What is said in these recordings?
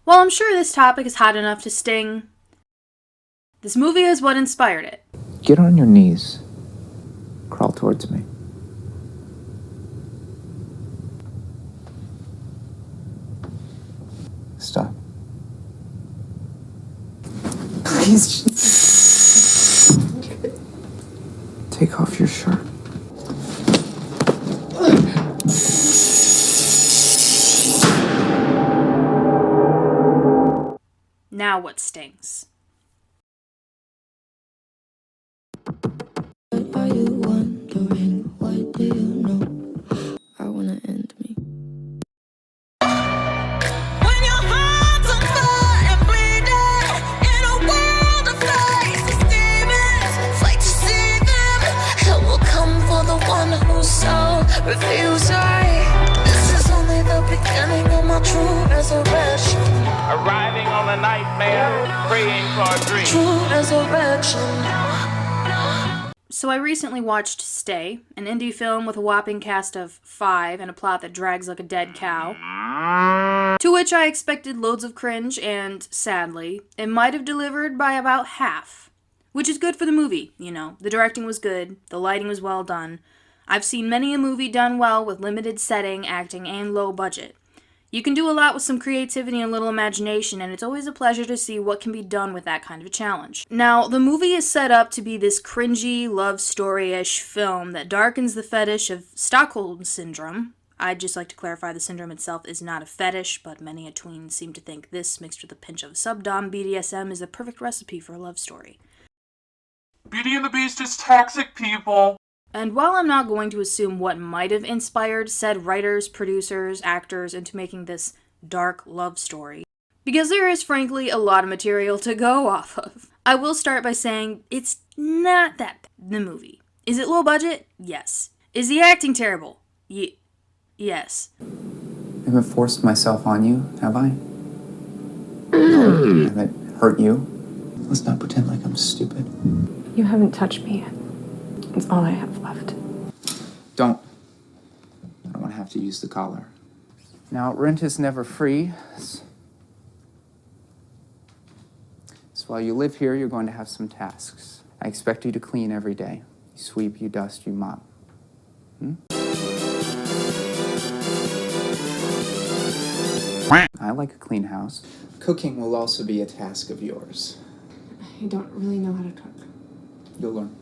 While I'm sure this topic is hot enough to sting, this movie is what inspired it. Get on your knees. Crawl towards me. Stop. Please. Take off your shirt. Now what stings? Are you wondering what do you know? I wanna end me. When your heart's on fire and bleeding in a world of faceless demons, fight to see them. Hell will come for the one whose soul refuses. This is only the beginning of my true resurrection. Arriving on a nightmare, praying for a dream. True resurrection. So I recently watched Stay, an indie film with a whopping cast of 5 and a plot that drags like a dead cow. To which I expected loads of cringe, and sadly, it might have delivered by about half. Which is good for the movie, you know. The directing was good, the lighting was well done. I've seen many a movie done well with limited setting, acting, and low budget. You can do a lot with some creativity and a little imagination, and it's always a pleasure to see what can be done with that kind of a challenge. Now, the movie is set up to be this cringy, love story-ish film that darkens the fetish of Stockholm Syndrome. I'd just like to clarify the syndrome itself is not a fetish, but many a tween seem to think this, mixed with a pinch of subdom BDSM, is the perfect recipe for a love story. Beauty and the Beast is toxic, people. And while I'm not going to assume what might have inspired said writers, producers, actors into making this dark love story, because there is frankly a lot of material to go off of, I will start by saying it's not that bad, the movie. Is it low budget? Yes. Is the acting terrible? Yes. I haven't forced myself on you, have I? I haven't hurt you. Let's not pretend like I'm stupid. You haven't touched me yet. It's all I have left. Don't. I don't want to have to use the collar. Now, rent is never free. So while you live here, you're going to have some tasks. I expect you to clean every day. You sweep, you dust, you mop. I like a clean house. Cooking will also be a task of yours. I don't really know how to cook. You'll learn.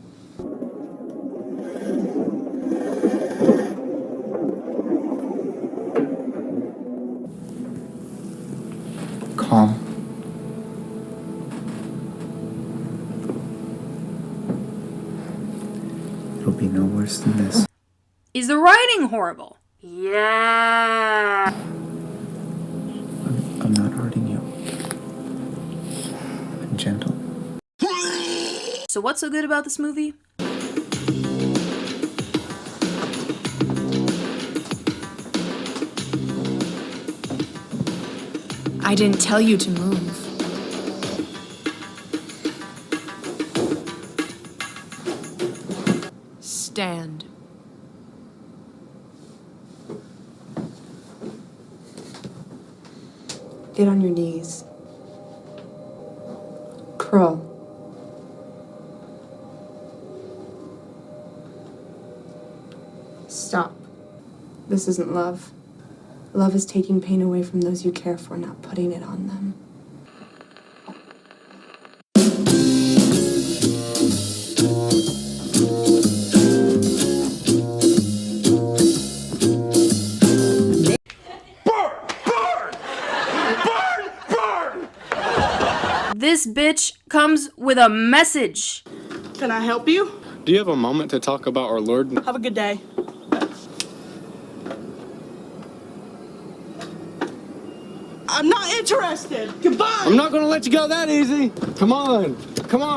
Calm. It'll be no worse than this. Is the writing horrible? Yeah. I'm not hurting you. I'm gentle. So what's so good about this movie? I didn't tell you to move. Stand. Get on your knees. Crawl. Stop. This isn't love. Love is taking pain away from those you care for, not putting it on them. This bitch comes with a message. Can I help you? Do you have a moment to talk about our Lord? Have a good day. I'm not interested. Goodbye. I'm not gonna let you go that easy. Come on,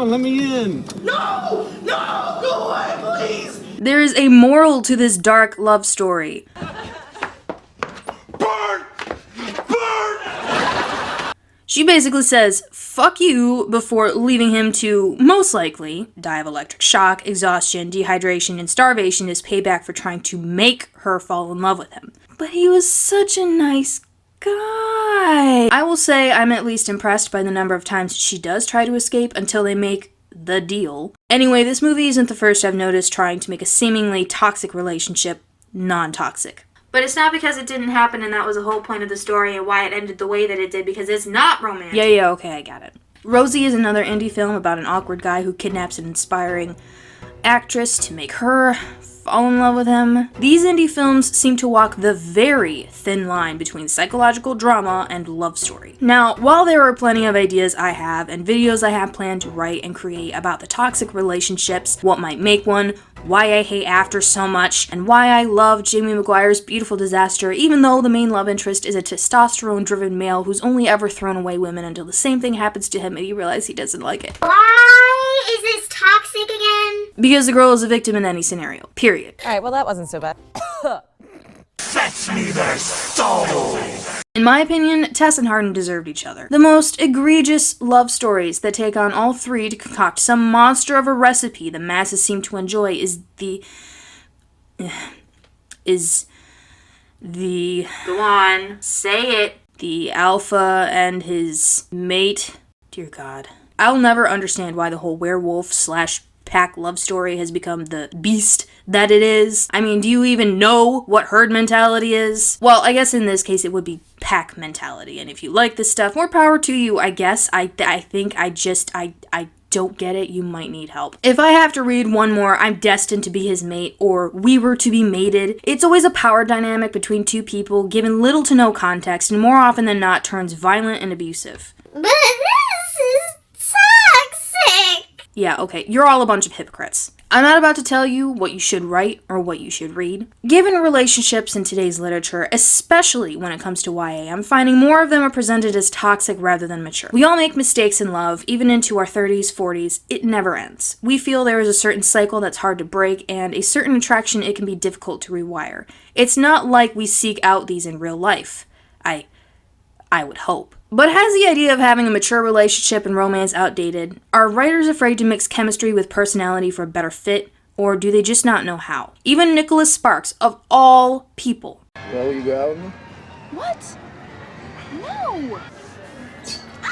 let me in. No, go away, please. There is a moral to this dark love story. Burn! She basically says, fuck you, before leaving him to, most likely, die of electric shock, exhaustion, dehydration, and starvation as payback for trying to make her fall in love with him. But he was such a nice guy. I will say I'm at least impressed by the number of times she does try to escape until they make the deal. Anyway, this movie isn't the first I've noticed trying to make a seemingly toxic relationship non-toxic. But it's not because it didn't happen and that was the whole point of the story and why it ended the way that it did, because it's not romantic. Yeah, okay, I got it. Rosie is another indie film about an awkward guy who kidnaps an inspiring actress to make her fall in love with him. These indie films seem to walk the very thin line between psychological drama and love story. Now, while there are plenty of ideas I have and videos I have planned to write and create about the toxic relationships, what might make one, why I hate After so much, and why I love Jamie Maguire's Beautiful Disaster, even though the main love interest is a testosterone-driven male who's only ever thrown away women until the same thing happens to him and he realizes he doesn't like it. Why is this toxic again? Because the girl is a victim in any scenario. Period. Alright, well that wasn't so bad. Fetch me their soul! In my opinion, Tess and Hardin deserved each other. The most egregious love stories that take on all three to concoct some monster of a recipe the masses seem to enjoy is the... Go on, say it. The alpha and his mate. Dear God. I'll never understand why the whole werewolf/pack love story has become the beast that it is. I mean, do you even know what herd mentality is? Well, I guess in this case it would be pack mentality, and if you like this stuff, more power to you, I guess. I don't get it, you might need help. If I have to read one more, I'm destined to be his mate, or we were to be mated, it's always a power dynamic between two people given little to no context, and more often than not turns violent and abusive. But this is toxic! Yeah, okay, you're all a bunch of hypocrites. I'm not about to tell you what you should write or what you should read. Given relationships in today's literature, especially when it comes to YA, I'm finding more of them are presented as toxic rather than mature. We all make mistakes in love, even into our 30s, 40s. It never ends. We feel there is a certain cycle that's hard to break, and a certain attraction it can be difficult to rewire. It's not like we seek out these in real life. I would hope. But has the idea of having a mature relationship and romance outdated? Are writers afraid to mix chemistry with personality for a better fit, or do they just not know how? Even Nicholas Sparks, of all people. Well, you go out with me? What? No!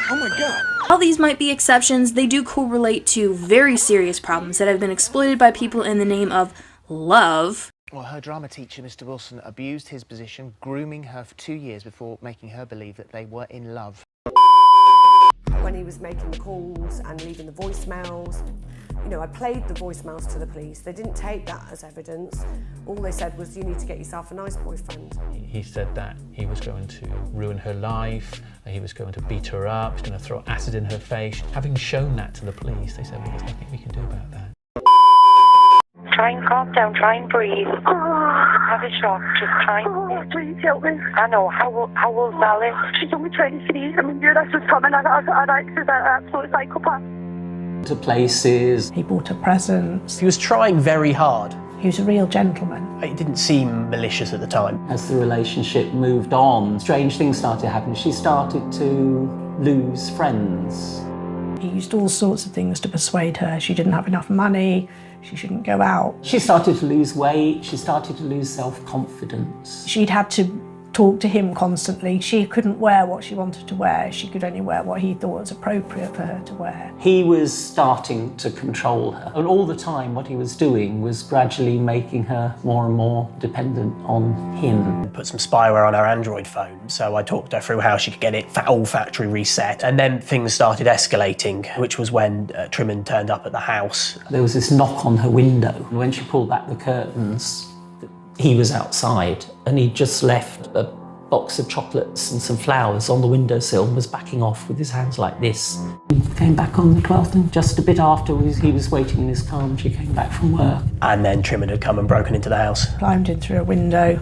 Oh my God. While these might be exceptions, they do correlate to very serious problems that have been exploited by people in the name of love. Well, her drama teacher, Mr. Wilson, abused his position, grooming her for 2 years before making her believe that they were in love. When he was making the calls and leaving the voicemails, you know, I played the voicemails to the police. They didn't take that as evidence. All they said was, you need to get yourself a nice boyfriend. He said that he was going to ruin her life, he was going to beat her up, he was going to throw acid in her face. Having shown that to the police, they said, well, there's nothing we can do about that. Try and calm down, try and breathe. Have a shock, just try and... please help me. I know, how old's Alice? She's only 23. I mean, you're just coming. I got an accident, absolute psychopath. To places. He bought her presents. He was trying very hard. He was a real gentleman. It didn't seem malicious at the time. As the relationship moved on, strange things started happening. She started to lose friends. He used all sorts of things to persuade her she didn't have enough money, she shouldn't go out. She started to lose weight, she started to lose self-confidence. She'd had to talk to him constantly. She couldn't wear what she wanted to wear. She could only wear what he thought was appropriate for her to wear. He was starting to control her. And all the time what he was doing was gradually making her more and more dependent on him. Put some spyware on her Android phone, so I talked her through how she could get it all factory reset. And then things started escalating, which was when Trimon turned up at the house. There was this knock on her window. And when she pulled back the curtains, he was outside and he'd just left a box of chocolates and some flowers on the windowsill and was backing off with his hands like this. He came back on the 12th and just a bit after he was waiting in his car and she came back from work. And then Trimon had come and broken into the house. Climbed in through a window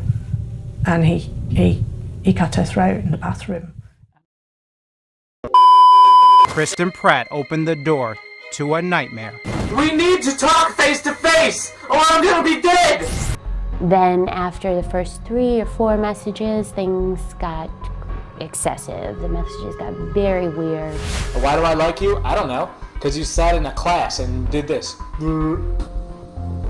and he cut her throat in the bathroom. Kristen Pratt opened the door to a nightmare. We need to talk face to face, or I'm gonna be dead! Then after the first 3 or 4 messages, things got excessive. The messages got very weird. Why do I like you? I don't know. Because you sat in a class and did this.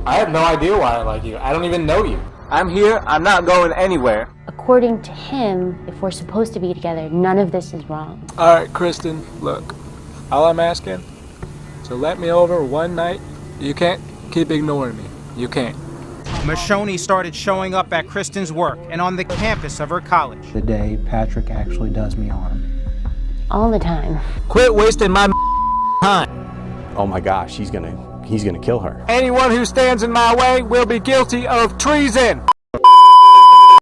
I have no idea why I like you. I don't even know you. I'm here. I'm not going anywhere. according to him, if we're supposed to be together, none of this is wrong. All right, Kristen, look, all I'm asking, so let me over one night. You can't keep ignoring me. You can't. Mashoni started showing up at Kristen's work and on the campus of her college. The day Patrick actually does me harm. All the time. Quit wasting my time. Oh my gosh, he's gonna kill her. Anyone who stands in my way will be guilty of treason.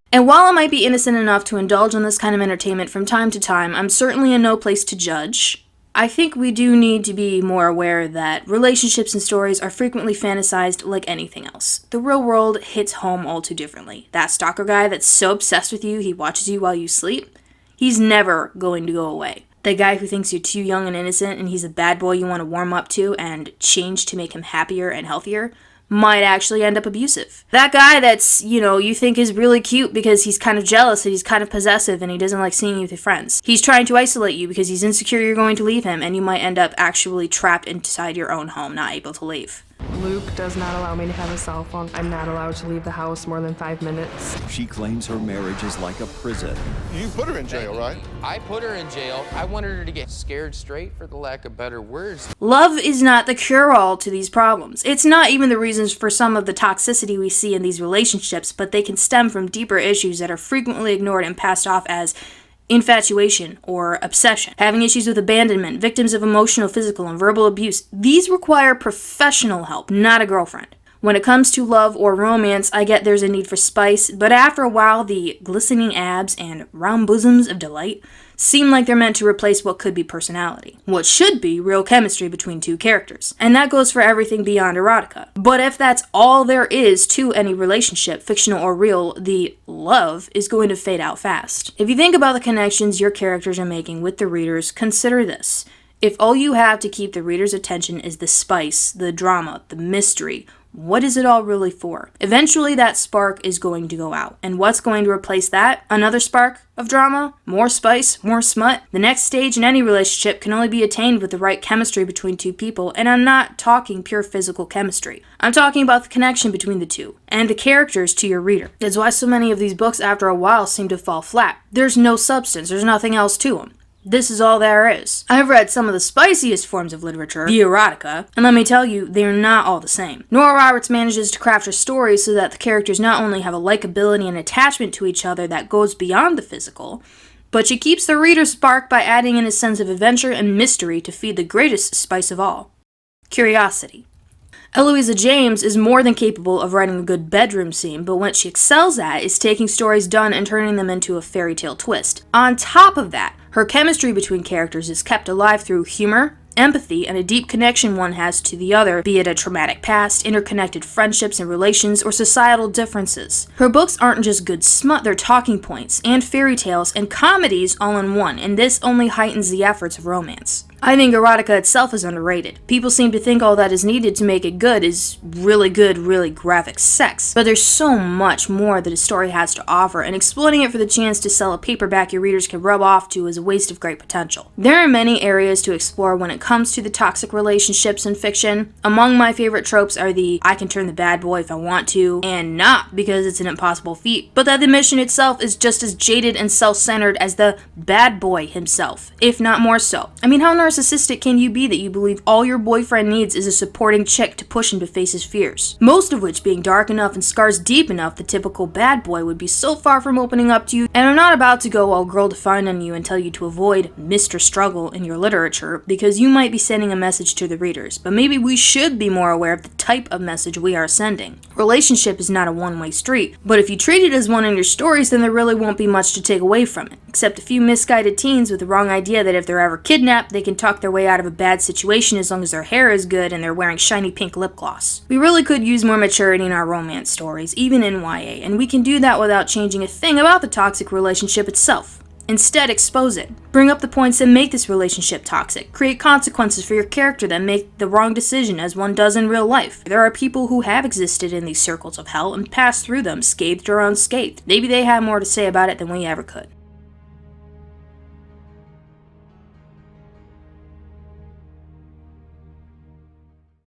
And while I might be innocent enough to indulge in this kind of entertainment from time to time, I'm certainly in no place to judge. I think we do need to be more aware that relationships and stories are frequently fantasized like anything else. The real world hits home all too differently. That stalker guy that's so obsessed with you he watches you while you sleep, he's never going to go away. The guy who thinks you're too young and innocent and he's a bad boy you want to warm up to and change to make him happier and healthier might actually end up abusive. That guy that's, you think is really cute because he's kind of jealous and he's kind of possessive and he doesn't like seeing you with your friends. He's trying to isolate you because he's insecure you're going to leave him, and you might end up actually trapped inside your own home, not able to leave. Luke does not allow me to have a cell phone. I'm not allowed to leave the house more than 5 minutes. She claims her marriage is like a prison. You put her in jail, right? I put her in jail. I wanted her to get scared straight, for the lack of better words. Love is not the cure-all to these problems. It's not even the reasons for some of the toxicity we see in these relationships, but they can stem from deeper issues that are frequently ignored and passed off as infatuation or obsession. Having issues with abandonment, victims of emotional, physical, and verbal abuse. These require professional help, not a girlfriend. When it comes to love or romance, I get there's a need for spice, but after a while, the glistening abs and round bosoms of delight seem like they're meant to replace what could be personality. What should be real chemistry between two characters. And that goes for everything beyond erotica. But if that's all there is to any relationship, fictional or real, the love is going to fade out fast. If you think about the connections your characters are making with the readers, consider this. If all you have to keep the reader's attention is the spice, the drama, the mystery, what is it all really for? Eventually that spark is going to go out. And what's going to replace that? Another spark of drama? More spice? More smut? The next stage in any relationship can only be attained with the right chemistry between two people, and I'm not talking pure physical chemistry. I'm talking about the connection between the two, and the characters to your reader. That's why so many of these books after a while seem to fall flat. There's no substance, there's nothing else to them. This is all there is. I've read some of the spiciest forms of literature, the erotica, and let me tell you, they are not all the same. Nora Roberts manages to craft her stories so that the characters not only have a likability and attachment to each other that goes beyond the physical, but she keeps the reader sparked by adding in a sense of adventure and mystery to feed the greatest spice of all, curiosity. Eloisa James is more than capable of writing a good bedroom scene, but what she excels at is taking stories done and turning them into a fairy tale twist. On top of that, her chemistry between characters is kept alive through humor, empathy, and a deep connection one has to the other, be it a traumatic past, interconnected friendships and relations, or societal differences. Her books aren't just good smut, they're talking points, and fairy tales, and comedies all in one, and this only heightens the efforts of romance. I think erotica itself is underrated. People seem to think all that is needed to make it good is really good, really graphic sex. But there's so much more that a story has to offer, and exploiting it for the chance to sell a paperback your readers can rub off to is a waste of great potential. There are many areas to explore when it comes to the toxic relationships in fiction. Among my favorite tropes are the I can turn the bad boy if I want to, and not because it's an impossible feat, but that the mission itself is just as jaded and self-centered as the bad boy himself, if not more so. I mean, how narcissistic can you be that you believe all your boyfriend needs is a supporting chick to push him to face his fears? Most of which being dark enough and scars deep enough the typical bad boy would be so far from opening up to you. And I'm not about to go all girl defined on you and tell you to avoid Mr. Struggle in your literature, because you might be sending a message to the readers, but maybe we should be more aware of the type of message we are sending. Relationship is not a one-way street, but if you treat it as one in your stories, then there really won't be much to take away from it, except a few misguided teens with the wrong idea that if they're ever kidnapped, they can talk their way out of a bad situation as long as their hair is good and they're wearing shiny pink lip gloss. We really could use more maturity in our romance stories, even in YA, and we can do that without changing a thing about the toxic relationship itself. Instead, expose it. Bring up the points that make this relationship toxic. Create consequences for your character that make the wrong decision as one does in real life. There are people who have existed in these circles of hell and passed through them scathed or unscathed. Maybe they have more to say about it than we ever could.